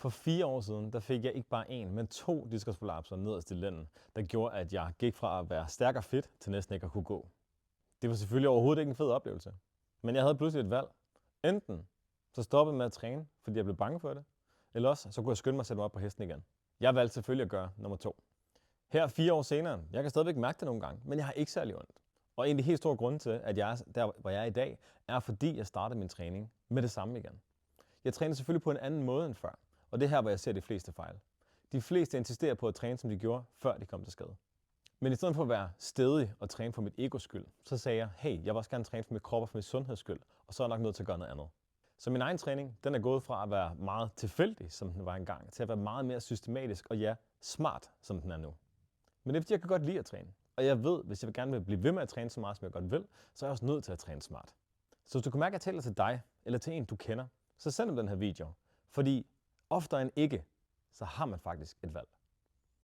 For 4 år siden, der fik jeg ikke bare en, men 2 diskusprolapser nederst i lænden, der gjorde, at jeg gik fra at være stærk og fit til næsten ikke at kunne gå. Det var selvfølgelig overhovedet ikke en fed oplevelse. Men jeg havde pludselig et valg. Enten så stoppede jeg med at træne, fordi jeg blev bange for det, eller også så kunne jeg skynde mig at sætte mig op på hesten igen. Jeg valgte selvfølgelig at gøre nummer 2. Her 4 år senere, jeg kan stadigvæk mærke det nogle gange, men jeg har ikke særlig ondt. Og en af de helt store grunde til, at jeg er der, hvor jeg er i dag, er fordi jeg startede min træning med det samme igen. Jeg træner selvfølgelig på en anden måde end før, og det er her, hvor jeg ser de fleste fejl. De fleste insisterer på at træne, som de gjorde, før de kom til skade. Men i stedet for at være stædig og træne for mit egos skyld, så sagde jeg, hey, jeg vil også gerne træne for mit krop og for mit sundheds skyld, og så er jeg nok nødt til at gøre noget andet. Så min egen træning, den er gået fra at være meget tilfældig, som den var engang, til at være meget mere systematisk og ja, smart, som den er nu. Men det er fordi, jeg kan godt lide at træne. Og jeg ved, hvis jeg gerne vil blive ved med at træne så meget, som jeg godt vil, så er jeg også nødt til at træne smart. Så hvis du kan mærke, at jeg taler til dig, eller til en, du kender, så send dem den her video. Fordi oftere end ikke, så har man faktisk et valg.